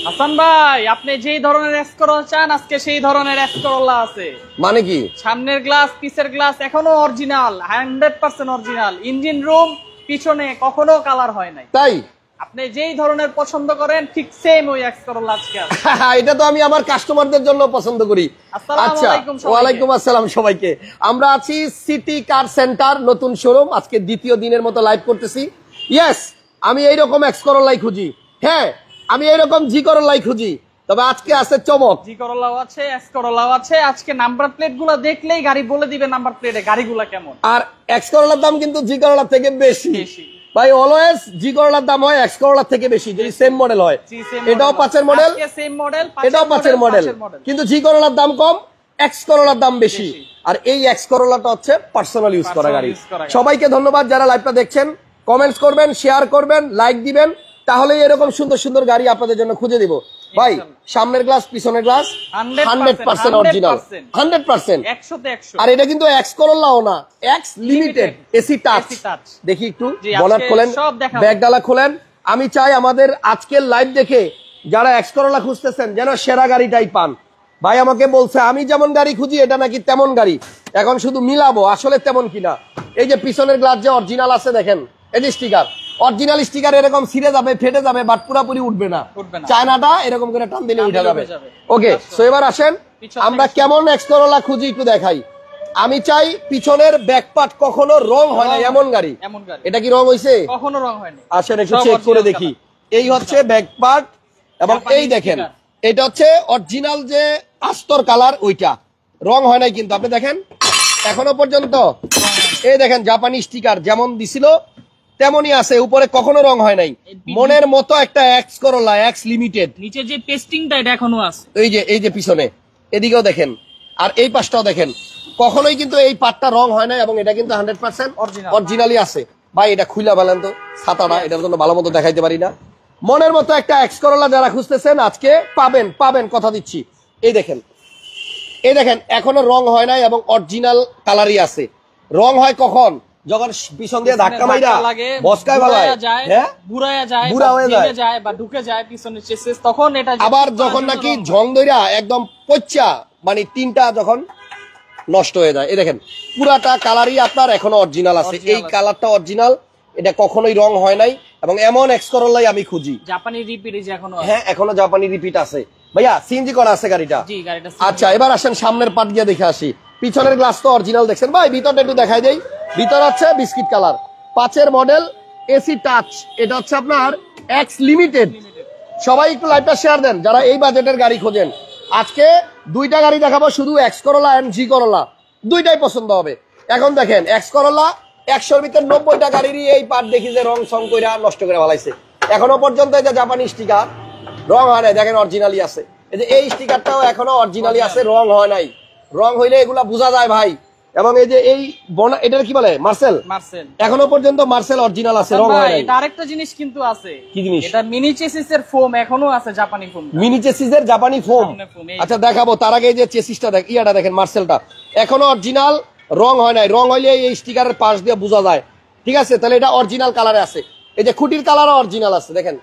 হাসান ভাই, আপনি যেই ধরনের এক্সকরোলা চান আজকে সেই ধরনের এক্সকরোলা আছে। মানে কি? সামনের গ্লাস, পিছের গ্লাস এখনো অরিজিনাল, 100% অরিজিনাল। ইঞ্জিন রুম পিছনে কখনো কালার হয় নাই। তাই? আপনি যেই ধরনের পছন্দ করেন ঠিক সেম ওই এক্সকরোলা আজকে আছে। এটা তো আমি আমার কাস্টমারদের জন্য পছন্দ করি। আচ্ছা, ওয়ালাইকুম আসসালাম সবাইকে। আমরা আছি সিটি কার সেন্টার নতুন শোরুম। আজকে দ্বিতীয় দিনের মতো লাইভ করতেছি। ইয়েস, আমি এইরকম এক্সকরোলাই খুঁজি। হ্যাঁ, আমি এইরকম জি করোলাই খুঁজি। তবে আজকে আছে চমক। জি করোলাও আছে, এক্সকরোলাও আছে। আজকে নাম্বার প্লেট গুলো দেখলেই গাড়ি বলে দিবে নাম্বার প্লেটে গাড়িগুলা কেমন। আর এক্সকরোলার দাম কিন্তু জি করোলার থেকে বেশি ভাই। অলওয়েজ জি করোলার দাম হয় এক্সকরোলার থেকে বেশি যদি সেম মডেল হয়। এটাও 5 এর মডেল, এটাও 5 এর মডেল, কিন্তু জি করোলার দাম কম, এক্সকরোলার দাম বেশি। আর এই এক্সকরোলাটা হচ্ছে পার্সোনাল ইউজ করা গাড়ি। সবাইকে ধন্যবাদ যারা লাইভটা দেখছেন। কমেন্টস করবেন, শেয়ার করবেন, লাইক দিবেন, তাহলে এরকম সুন্দর সুন্দর গাড়ি আপনাদের জন্য খুঁজে দিব। ভাই, সামনের গ্লাস পিছনের গ্লাস 100% অরিজিনাল, 100%। আর এটা কিন্তু এক্সকরোলাও না, এক্স লিমিটেড এসি টাচ। দেখি একটু বনাট খোলেন, ব্যাগডালা খোলেন। আমি চাই আমাদের আজকের লাইভ দেখে যারা এক্সকরোলা খুঁজতেছেন যেন সেরা গাড়িটাই পান। ভাই আমাকে বলছে আমি যেমন গাড়ি খুঁজি এটা নাকি তেমন গাড়ি। এখন শুধু মিলাবো আসলে তেমন কিনা। এই যে পিছনের গ্লাস যে অরিজিনাল আছে দেখেন, এই যে স্টিকার, অরিজিনাল স্টিকার এরকম ছিঁড়ে যাবে, ফেটে যাবে, বাট পুরোপুরি উঠবে না। চায়নাটা এরকম করে টান দিলে উঠে যাবে। ওকে, সো এবার আসেন আমরা কেমন এক্সকরোলা খুঁজি একটু দেখাই। আমি চাই পিছনের ব্যাকপার্ট কখনো রং হয় না এমন গাড়ি। এটা কি রং হইছে? কখনো রং হয়নি। আসেন একটু চেক করে দেখি। এই হচ্ছে ব্যাকপার্ট এবং এই দেখেন এটা হচ্ছে অরিজিনাল যে আস্তর কালার, ওইটা রং হয় নাই কিন্তু। আপনি দেখেন এখনো পর্যন্ত এই দেখেন জাপানি স্টিকার যেমন দিছিল তেমনই আছে, উপরে কখনো রং হয় নাই। মনের মতো একটা এক্সকরোলা, এক্স লিমিটেড। নিচে যে পেস্টিংটা এটা এখনো আছে। এই যে পিছনে এদিকেও দেখেন, আর এই পাশটাও দেখেন, কখনোই কিন্তু এই পাটটা রং হয় নাই এবং এটা কিন্তু 100% অরিজিনালি আছে। ভাই এটা খুইলা বলেন তো, ছাতাটা এটার জন্য ভালো মতো দেখাইতে পারি না। মনের মতো একটা এক্সকরোলা যারা খুঁজতেছেন আজকে পাবেন, পাবেন কথা দিচ্ছি। এই দেখেন, এই দেখেন এখনো রং হয় নাই এবং অরিজিনাল কালারই আছে। রং হয় কখন? যখন পিছন দিয়ে ধাক্কা মাইরা বসকায় ফেলায়, হ্যাঁ বুড়া হয়ে যায় বা ঢুকে যায় পিছনের চেসিস, তখন এটা আবার যখন নাকি ঝং দইরা একদম পচ্চা মানে তিনটা যখন নষ্ট হয়ে যায়। এই দেখেন পুরাটা কালারই আপনার এখনো অরিজিনাল আছে। এই কালারটা অরিজিনাল, এটা কখনোই রং হয় নাই এবং এমন এক্সকরোলাই আমি খুঁজি। জাপানি রিপিট যে এখনো আছে। হ্যাঁ, এখনো জাপানি রিপিট আছে। ভাইয়া সিএনজি করা আছে গাড়িটা? জি, গাড়িটা। আচ্ছা, এবার আসেন সামনের পার্ট দিয়ে দেখে আসি। পিছনের গ্লাস তো অরিজিনাল দেখছেন ভাই, ভিতরটা একটু দেখাই দেই। ভিতর হচ্ছে বিস্কিট কালার, 5 এর মডেল, এসি টাচ। এটা হচ্ছে আপনার এক্স লিমিটেড। সবাই একটু লাইভটা শেয়ার দেন যারা এই বাজেটের গাড়ি খোঁজেন। আজকে দুইটা গাড়ি দেখাবো, শুধু এক্সকরোলা এন্ড জি করোলা, দুইটাই পছন্দ হবে। এখন দেখেন এক্সকরোলা 100-র ভিতর 90টা গাড়িরই এই পার্ট দেখি যে রং সং কইরা নষ্ট করে ফেলাইছে। এখনো পর্যন্ত এই যে জাপানি স্টিকার রং হয় নাই, দেখেন অরিজিনালি আছে। এই যে এই স্টিকারটাও এখনো অরিজিনালি আছে, রং হয় নাই। রং হইলে এগুলা বোঝা যায় ভাই। এবং এই যে এই এটার কি বলে মার্সেল, এখনো পর্যন্ত মার্সেল অরিজিনাল আছে, রং হয় নাই। আরেকটা জিনিস কিন্তু আছে। কি জিনিস? এটা মিনি চেসিসের ফোম এখনো আছে, জাপানি ফোম। মিনি চেসিসের জাপানি ফোম। আচ্ছা দেখাবো, তার আগে এই যে চেসিসটা দেখ, ইয়াটা দেখেন মার্সেলটা এখনো অরিজিনাল, রং হয় নাই। রং হইলে এই স্টিকারের পাশ দিয়ে বোঝা যায়। ঠিক আছে, তাহলে এটা অরিজিনাল কালারে আছে। এই যে খুঁটির কালারও অরিজিনাল আছে, দেখেন,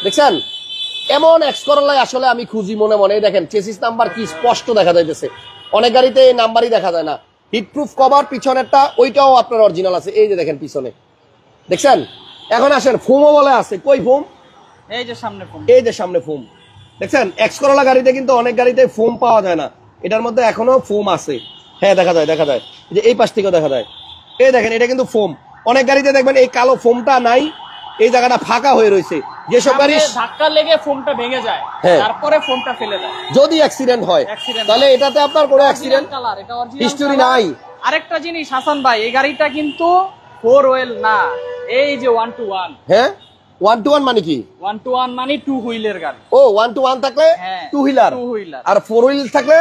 দেখছেন? এমন এক্সকরোলাই আসলে আমি খুঁজি মনে মনে। দেখেন চেসিস নাম্বার কি স্পষ্ট দেখা যাইতেছে, অনেক গাড়িতে এই নাম্বারই দেখা যায় না। হিটপ্রুফ কভার পিছনেরটা, ওইটাও আপনার অরিজিনাল আছে। এই যে দেখেন পিছনে, দেখছেন? এখন আসেন ফোমও বলে আছে, কই ফোম? এই যে সামনে ফোম, এই যে সামনে ফোম, দেখছেন? এক্সকরোলা গাড়িতে কিন্তু অনেক গাড়িতে ফোম পাওয়া যায় না, এটার মধ্যে এখনো ফোম আছে। হ্যাঁ দেখা যায়, দেখা যায়, যে এই পাশ থেকেও দেখা যায়। এই দেখেন এটা কিন্তু ফোম। অনেক গাড়িতে দেখবেন এই কালো ফোমটা নাই, এই জায়গাটা ফাঁকা হয়ে রয়েছে। যেসব গাড়ি ধাক্কা লেগে ফোমটা ভেঙে যায়, তারপরে ফোমটা ফেলে দেয়। যদি অ্যাক্সিডেন্ট হয় তাহলে এটাতে আপনার কোনো অ্যাক্সিডেন্ট হিস্টরি নাই। আরেকটা জিনিস হাসান ভাই, এই গাড়িটা কিন্তু 4 হুইল না, এই যে 1 to 1। হ্যাঁ, 1 to 1 মানে কি? 1 to 1 মানে 2 হুইলের গাড়ি। ও 1 to 1 থাকলে 2 হুইলার, আর 4 হুইল থাকলে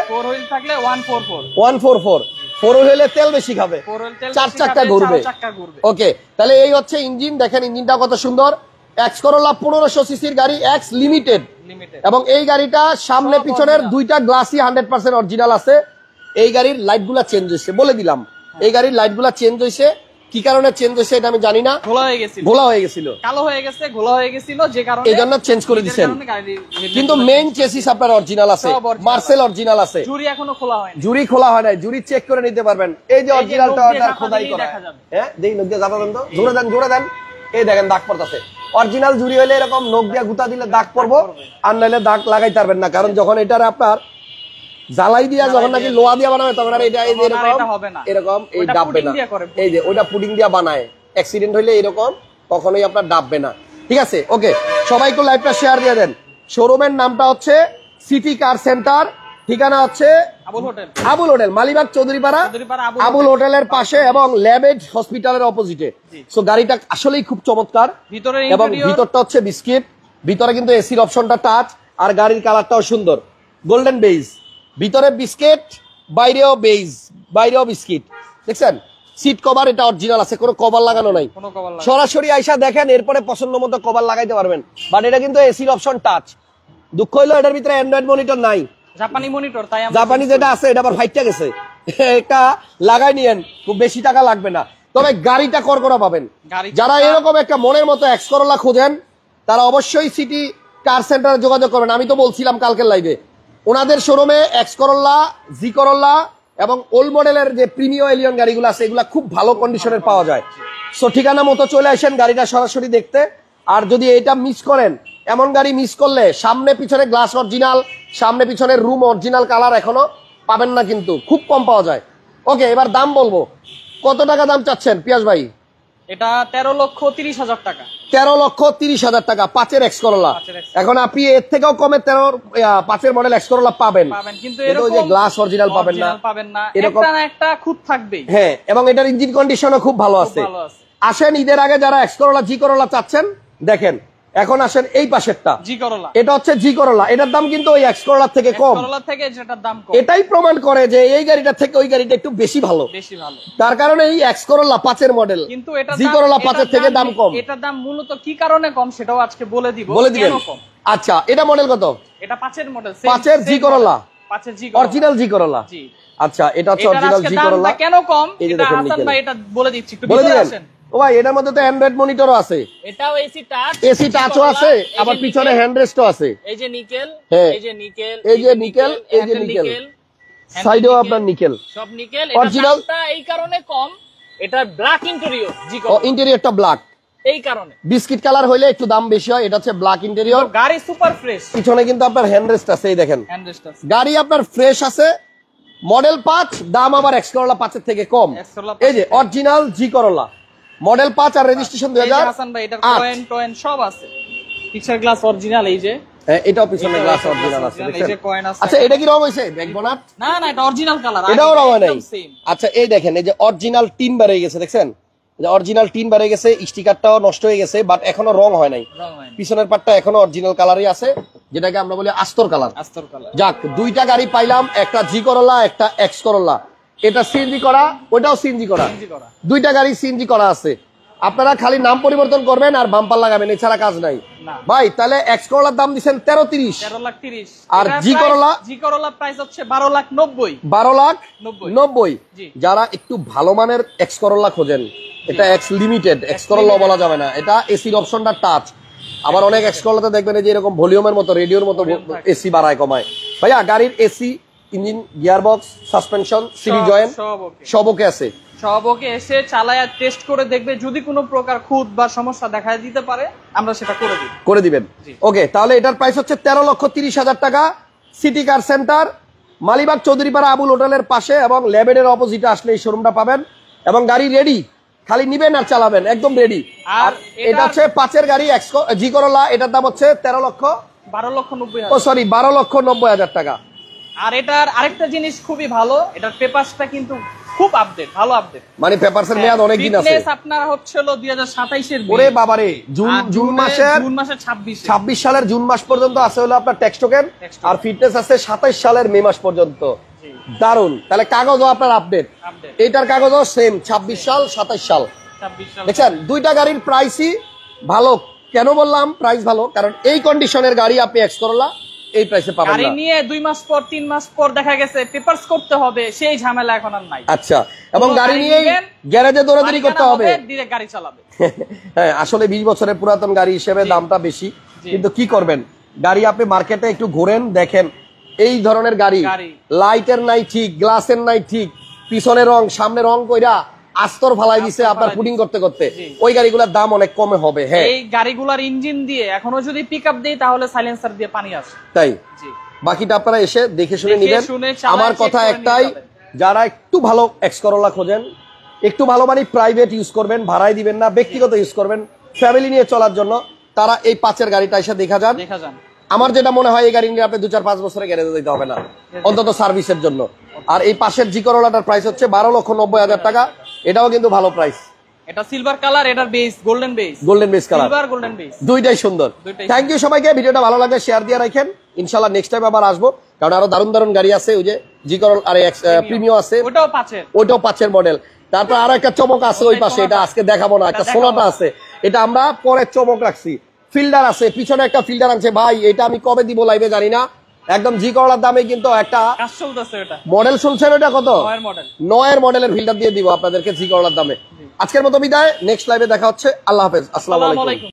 144। 144। 4 হুইলে তেল বেশি খাবে, 4 চাক্কা ঘুরবে। ওকে, তাহলে এই হচ্ছে ইঞ্জিন। দেখেন ইঞ্জিনটা কত সুন্দর। এক্সকরোলা 1500 সিসির গাড়ি, এক্স লিমিটেড। এবং এই গাড়িটা সামনে পিছনের দুইটা গ্লাসই 100% অরিজিনাল আছে। এই গাড়ির লাইটগুলা চেঞ্জ হয়েছে, বলে দিলাম। এই গাড়ির লাইটগুলা চেঞ্জ হয়েছে, কি কারণে চেঞ্জ হয়েছে এটা আমি জানি না, ঘোলা হয়ে গেছিল, ঘোলা হয়ে গেছিল, কালো হয়ে গেছে, ঘোলা হয়ে গেছিল, যে কারণে এই জন্য চেঞ্জ করে দিচ্ছেন। কিন্তু মেইন চেসিস আপনার অরিজিনাল আছে, মার্সেল অরিজিনাল আছে, জুরি এখনো খোলা হয়নি, জুরি খোলা হয় নাই, জুরি চেক করে নিতে পারবেন। এই যে অরিজিনালটা অর্ডার খোদাই করা, হ্যাঁ দেই নখ দিয়ে যাবেন তো, জোরে দেন জোরে দেন, এই দেখেন দাগ পড়তেছে। অরিজিনাল জুরি হইলে এরকম নখ দিয়ে গুতা দিলে দাগ পড়বো, আর নাইলে দাগ লাগাইতে পারবেন না, কারণ যখন এটার আপনার জ্বালাই দিয়া যখন নাকি লোহা দিয়া বানাবে তখন আর এটা এরকম এই ডাববে না। এই যে ওইটা পুডিং দিয়া বানায়, অ্যাক্সিডেন্ট হইলে এরকম কখনোই আপনার ডাববে না। ঠিক আছে, ওকে, সবাই একটু লাইভটা শেয়ার দিয়ে দেন। শোরুমের নামটা হচ্ছে সিটি কার সেন্টার, ঠিকানা হচ্ছে আবুল হোটেল, মালিবাগ চৌধুরীপাড়া আবুল হোটেলের পাশে এবং ল্যাবেজ হসপিটালের অপোজিটে। সো গাড়িটা আসলেই খুব চমৎকার, এবং ভিতরটা হচ্ছে বিস্কিট, ভিতরে কিন্তু এসির অপশনটা টাচ, আর গাড়ির কালারটাও সুন্দর গোল্ডেন বেজ, ভিতরে বিস্কিট বাইরেও বেজ, বাইরেও বিস্কিট। দেখছেন সিট কভার এটা অরিজিনাল আছে, কোনো কভার লাগানো নাই, সরাসরি আইসা দেখেন, এরপরে পছন্দ মতো কভার লাগাইতে পারবেন। বাট এটা কিন্তু এসির অপশন টাচ। দুঃখ হইলো এটার ভিতরে অ্যান্ড্রয়েড মনিটর নাই, জাপানি মনিটর, তাই জাপানি যেটা আছে এটা আবার ফাইটটা গেছে, এটা লাগাই নিয়েন, খুব বেশি টাকা লাগবে না, তবে গাড়িটা করকরা পাবেন। যারা এরকম একটা মনের মতো এক্স করোলা খোঁজেন তারা অবশ্যই সিটি কার সেন্টারে যোগাযোগ করবেন। আমি তো বলছিলাম কালকের লাইভে, ওনাদের শোরুমে এক্স করোলা, জি করোলা এবং ওল্ড মডেলের যে প্রিমিয়াম এলিয়ন গাড়িগুলো আছে এগুলা খুব ভালো কন্ডিশনের পাওয়া যায়। সো ঠিকানা মতো চলে আসেন গাড়িটা সরাসরি দেখতে। আর যদি এটা মিস করেন, এমন গাড়ি মিস করলে সামনে পিছনে গ্লাস অরিজিনাল, সামনে পিছনের রুম অরিজিনাল কালার এখনো পাবেন না, কিন্তু খুব কম পাওয়া যায়। ওকে, এবার দাম বলবো, কত টাকা দাম চাচ্ছেন পিয়াস ভাই? এটা 13,30,000 টাকা। 13,30,000 টাকা, 5-এর এক্স করোলা। এখন আপনি এর থেকেও কমে 5-এর মডেল এক্স করোলা পাবেন, কিন্তু ওই যে গ্লাস অরিজিনাল পাবেন না, এরকম একটা খুঁত থাকবেই। হ্যাঁ, এবং এটার ইঞ্জিন কন্ডিশনও খুব ভালো আছে। আসেন ঈদের আগে যারা এক্স করোলা, জি করোলা চাচ্ছেন দেখেন। এখন আসেন এই পাশেরটা, জি করোলা, এটা হচ্ছে জি করোলা, এটার দাম কিন্তু ওই এক্স করোলা থেকে কম, এটাই প্রমাণ করে যে এই গাড়িটা থেকে ওই গাড়িটা একটু বেশি ভালো। তার কারণে এই এক্স করোলা 5-এর মডেল, কিন্তু জি করোলা 5-এর থেকে দাম কম। এটার দাম মূলত কি কারণে কম সেটাও আজকে বলে দিব, বলে দিবেন। আচ্ছা, এটা মডেল কত? এটা 5-এর মডেল, 5-এর জি করোলা, অরিজিনাল জি করোলা। আচ্ছা, এটা হচ্ছে অরিজিনাল জি করোলা। কেন কম এটা হাসান ভাই এটা বলে দিচ্ছি, একটু বলে দিবেন। ও ভাই, এটার মধ্যে তো অ্যান্ড্রয়েড মনিটরও আছে, এটাও এসি টাচ, এসি টাচও আছে, আবার পিছনে হ্যান্ডরেস্টও আছে। এই যে নিকেল, এই যে নিকেল, এই যে নিকেল, সাইডেও আপনার নিকেল, সব নিকেল। এটা এই কারণে কম, এটা ব্ল্যাক ইন্টেরিয়র, জি করোলা, ও ইন্টেরিয়রটা ব্ল্যাক, এই কারণে বিস্কিট কালার হইলে একটু দাম বেশি হয়। এটা হচ্ছে ব্ল্যাক ইন্টেরিয়র, গাড়ি সুপার ফ্রেশ, পিছনে কিন্তু আপনার হ্যান্ডরেস্ট আছে, এই দেখেন হ্যান্ডরেস্ট আছে, গাড়ি আপনার ফ্রেশ আছে। মডেল 5, দাম আবার এক্স করোলা 5-এর থেকে কম। এই যে অরিজিনাল জি করোলা মডেল 5 আর রেজিস্ট্রেশন 2000। হাসান ভাই এটার কয়েন সব আছে, পিছনের গ্লাস অরিজিনাল, এই যে এটাও পিছনে গ্লাস অরিজিনাল আছে, আচ্ছা এটা কি রং হইছে ব্যাক বোনাট? না না, এটা অরিজিনাল কালার, এটাও রং হয় নাই। আচ্ছা এই দেখেন, এই যে অরিজিনাল টিন বার হয়ে গেছে, দেখছেন যে অরিজিনাল টিন বার হয়ে গেছে, স্টিকারটাও নষ্ট হয়ে গেছে, বাট এখনো রং হয় নাই, পিছনের পার্টটা এখনো অরিজিনাল কালারই আছে, যেটাকে আমরা বলি আস্তর কালার। যাক, দুইটা গাড়ি পাইলাম, একটা জি করোলা, একটা এক্স করোলা, এটা সিএনজি করা, ওটাও সিএনজি করা, দুইটা গাড়ি সিএনজি করা আছে। আপনারা খালি নাম পরিবর্তন করবেন আর বাম্পার লাগাবেন, এছাড়া কাজ নাই ভাই। তাহলে এক্স করোলার দাম দিচ্ছেন 13,30,000, আর জি করোলা প্রাইস হচ্ছে 12,90,000, 12,90,000। যারা একটু ভালো মানের এক্স করোলা খোঁজেন, এটা এক্স লিমিটেড, এক্স করোলা বলা যাবে না, এটা এসির অপশনটা টাচ। আবার অনেক এক্স করোলাতে দেখবেন যে এরকম ভলিউমের মতো, রেডিওর মতো এসি বাড়ায় কমায়। ভাইয়া গাড়ির AC, engine, gearbox, suspension, CD joint সব ওকে আছে, সব ওকে। এসে চালায়া টেস্ট করে দেখবে, যদি কোনো প্রকার খুঁত বা সমস্যা দেখা দিতে পারে আমরা সেটা করে দিবেন। ওকে, তাহলে এটার প্রাইস হচ্ছে 13,30,000 টাকা। সিটি কার সেন্টার, মালিবাগ চৌধুরীপাড়া আবুল হোটেলের পাশে এবং ল্যাবেডের অপোজিটে আসলে এই শোরুমটা পাবেন। এবং গাড়ি রেডি, খালি নিবেন আর চালাবেন, একদম রেডি। আর এটা হচ্ছে 5-এর গাড়ি জি করোলা, এটার দাম হচ্ছে 12,90,000 টাকা। আর এটার আরেকটা জিনিস খুবই ভালো, এটার পেপারসটা কিন্তু খুব আপডেট, ভালো আপডেট, মানে পেপারসের মেয়াদ অনেক দিন আছে। আপনার হচ্ছিল 2027 এর, ওরে বাবারে, জুন মাসের 26 সালের জুন মাস পর্যন্ত আছে হলো আপনার ট্যাক্স টোকেন, আর ফিটনেস আছে 27 সালের মে মাস পর্যন্ত। দারুন, তাহলে কাগজও আপনার আপডেট, এইটার কাগজও সেম 26 সাল 27 সাল। দেখছেন দুইটা গাড়ির প্রাইসই ভালো। কেন বললাম প্রাইস ভালো? কারণ এই কন্ডিশনের গাড়ি আপনি এক্স করোলা এই প্রাইসে পাবেন না। গাড়ি নিয়ে 2 মাস পর 3 মাস পর দেখা গেছে পেপারস করতে হবে, সেই ঝামেলা এখন আর নাই। আচ্ছা, এবং গাড়ি নিয়ে গ্যারেজে দৌড়াদৌড়ি করতে হবে, ডিরেক্ট গাড়ি চালাবে। হ্যাঁ আসলে 20 বছরের পুরাতন গাড়ি হিসেবে দামটা বেশি, কিন্তু কি করবেন, গাড়ি আপনি মার্কেটে একটু ঘোরেন দেখেন এই ধরনের গাড়ি লাইটের নাই ঠিক, গ্লাসের নাই ঠিক, পিছনে রং সামনে রং কইরা আস্তর ফালাই দিছে আপনার পুডিং করতে করতে, ওই গাড়িগুলোর দাম অনেক কমে হবে। হ্যাঁ এই গাড়িগুলোর ইঞ্জিন দিয়ে এখনো যদি পিকআপ দেই তাহলে সাইলেন্সার দিয়ে পানি আসে, তাই বাকিটা আপনারা এসে দেখে শুনে নেবেন। আমার কথা একটাই, যারা একটু ভালো এক্স করোলা খোঁজেন, একটু ভালো মানে প্রাইভেট ইউজ করবেন, ভাড়ায় দিবেন না, ব্যক্তিগত ইউজ করবেন, ফ্যামিলি নিয়ে চলার জন্য, তারা এই 5-এর গাড়িটা এসে দেখা যান। আমার যেটা মনে হয় এই গাড়ি নিয়ে আপনি 2-4-5 বছরে গ্যারেজে দিতে হবে না, অন্তত সার্ভিসের জন্য। আর এই পাশের জি করোলাটার প্রাইস হচ্ছে 12,90,000 টাকা, এটাও কিন্তু ভালো প্রাইস। এটা সিলভার কালার, এটার base golden base, golden base colour, silver golden base, দুইটাই সুন্দর। থ্যাংক ইউ সবাইকে, ভিডিওটা ভালো লাগলে শেয়ার দিয়ে রাখেন, ইনশাআল্লাহ নেক্সট টাইম আবার আসবো, কারণ আরো দারুণ দারুণ গাড়ি আছে। ওই যে জি করোলা আর প্রিমিয়াম আছে, ওটাও 5-এর মডেল। তারপর আরো একটা চমক আছে ওই পাশে, এটা আজকে দেখাবো না, একটা সোনাটা আছে, এটা আমরা পরে চমক রাখছি। ফিল্ডার আছে, পিছনে একটা ফিল্ডার আছে ভাই, এটা আমি কবে দিব লাইভে জানি না, একদম জি করোলার দামে কিন্তু একটা মডেল শুনছেন, ওটা কত 9-এর মডেলের ফিল্ডার দিয়ে দিব আপনাদেরকে জি করোলার দামে। আজকের মতো বিদায়, নেক্সট লাইভে দেখা হচ্ছে, আল্লাহ হাফেজ, আসসালামু আলাইকুম।